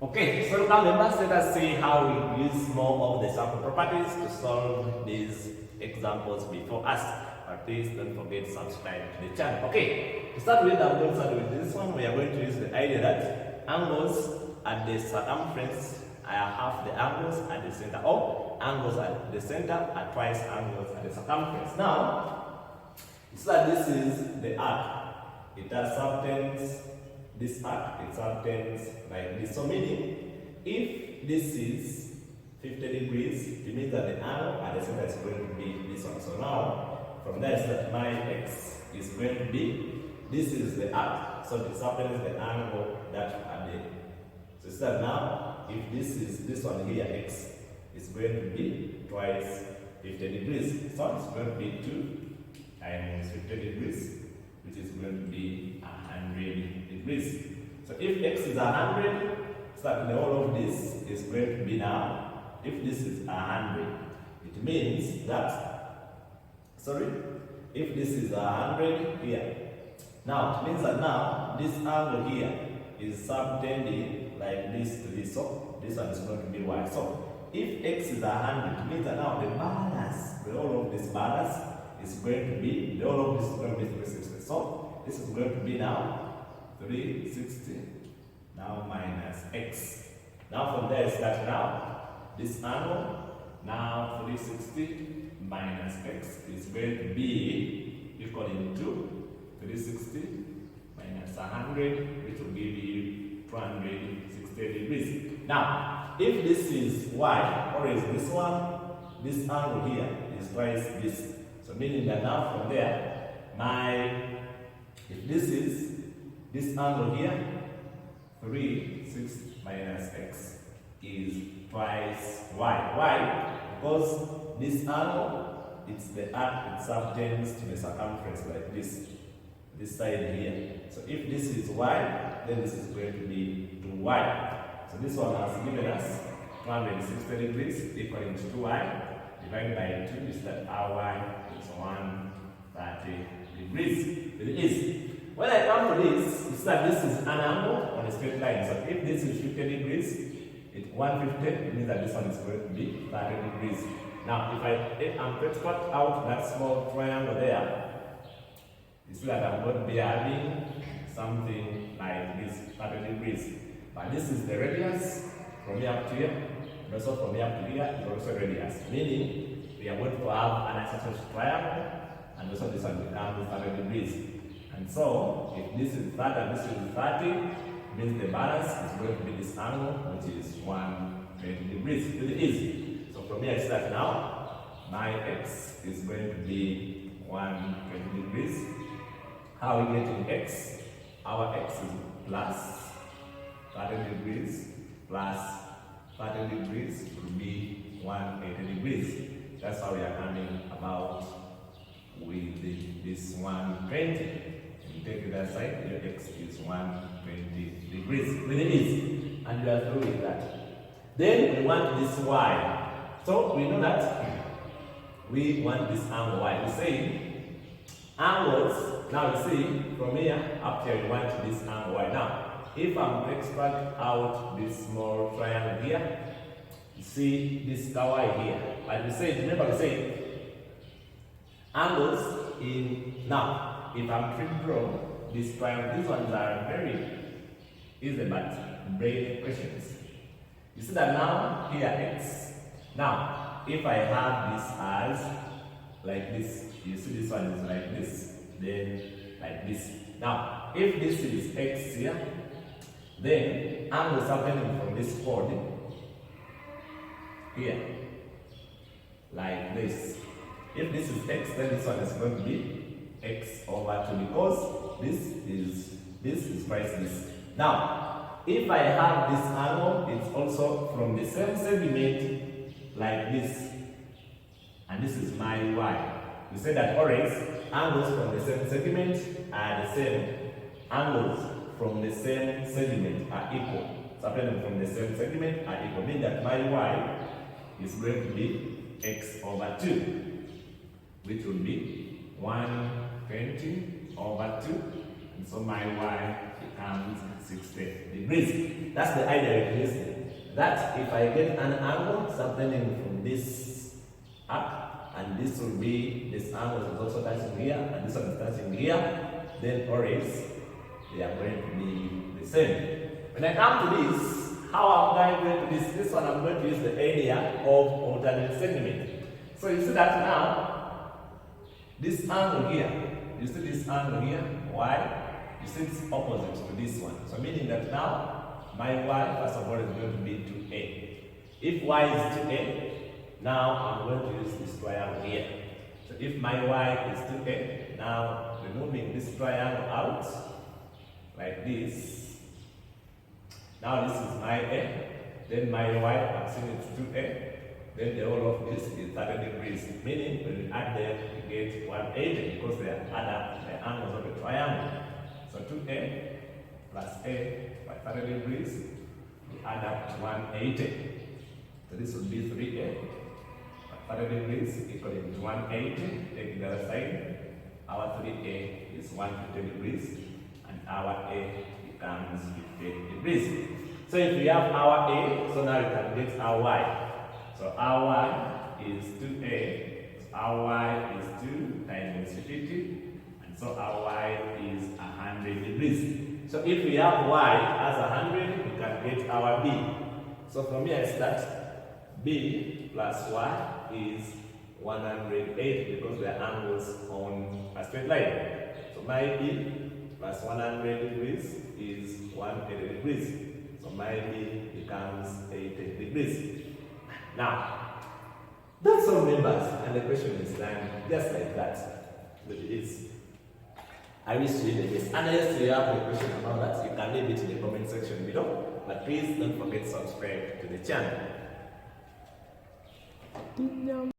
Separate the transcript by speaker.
Speaker 1: Okay, so now members, let us see how we use more of the sample properties to solve these examples before us. But please don't forget to subscribe to the channel. Okay, to start with, I'm going to start with this one. We are going to use the idea that angles at the circumference are half the angles at the center, or angles at the center are twice angles at the circumference. Now, it's that this is the arc. It has subtends this arc, it subtends like this. So meaning, if this is 50 degrees, it means that the angle at the center is going to be this one. So now, from there, that my x is going to be, this is the arc, so it subtends the angle that at the. So it's that now, if this is this one here, x is going to be twice 50 degrees. So it's going to be 2 times 50 degrees, which is going to be 100 degrees. So if x is 100, so that the whole of this is going to be now, if this is 100, it means that, if this is 100 here, now it means that now this angle here is subtending like this to this, so this one is going to be y. So if x is 100, it means that now the balance, the whole of this balance is going to be, the whole of this is going to be 360. So this is going to be now 360, now minus x. Now from there, start now, this angle, now 360 minus x is going to be equal to 360 minus 100, which will give you 260 degrees. Now, if this is y, or is this one, this angle here is twice this. So meaning that now from there, if this is this angle here, 360 minus x is twice y. Why? Because this angle, it's the arc, it subtends to the circumference like this side here. So if this is y, then this is going to be 2y. So this one has given us 260 degrees equaling to 2y divided by 2 is that our y is 130 degrees. It is. When I come to this, it's that this is an angle on a straight line. So if this is 50 degrees, it's 150, it means that this one is going to be 30 degrees. Now, if I'm going to cut out that small triangle there, you see that I'm going to be having something like this, 30 degrees. But this is the radius from here up to here, and also from here up to here is also radius. Meaning, we are going to have an isosceles triangle, and also this one becomes 30 degrees. And so, if this is 30 and this is 30, means the balance is going to be this angle, which is 120 degrees. Really easy. So from here, I start now. My x is going to be 120 degrees. How are we getting x? Our x is plus 30 degrees plus 30 degrees will be 180 degrees. That's how we are coming about with this 120. You take that side, your x is 120 degrees. Really easy. And you are through with that. Then we want this y. So we know that we want this angle y. We say angles, now you see from here up here we want this angle y. Now, if I'm to extract out this small triangle here, you see this y here. Like we said, remember we said angles in, now if I'm to draw this triangle, these ones are very easy but brain questions. You see that now here x. Now if I have this as like this, you see this one is like this, then like this. Now if this is x here, then angle subtending from this chord here, like this. If this is x, then this one is going to be x over 2 because this is twice this. Now, if I have this angle, it's also from the same segment like this, and this is my y. We say that always angles from the same segment are the same. Angles from the same segment are equal. Subtending from the same segment are equal. Meaning that my y is going to be x over 2, which will be 120 over 2. And so my y becomes 60 degrees. That's the idea with this. That if I get an angle subtending from this arc, and this will be, this angle is also touching here, and this one is touching here, then always they are going to be the same. When I come to this, how am I going to do this? This one I'm going to use the area of alternate segment. So you see that now, this angle here, you see this angle here, y, you see it's opposite to this one. So meaning that now, my y, first of all, is going to be 2a. If y is 2a, now I'm going to use this triangle here. So if my y is 2a, now removing this triangle out, like this. Now this is my a, then my y, I'm saying it's 2a. Then the whole of this is 30 degrees, meaning when you add them, you get 180 because they add up the angles of the triangle. So 2a plus a by 30 degrees, we add up to 180. So this would be 3a by 30 degrees equaling to 180. Take the other side. Our 3a is 150 degrees, and our a becomes 50 degrees. So if we have our a, so now we can get our y. So our y is 2a, so our y is 2 times 50, and so our y is 100 degrees. So if we have y as 100, we can get our b. So from here I start b plus y is 180 because we are angles on a straight line. So my b plus 100 degrees is 180 degrees. So my b becomes 80 degrees. Now, that's all members, and the question is done just like that. I wish you the best. Unless you have a question about that, you can leave it in the comment section below. But please don't forget to subscribe to the channel.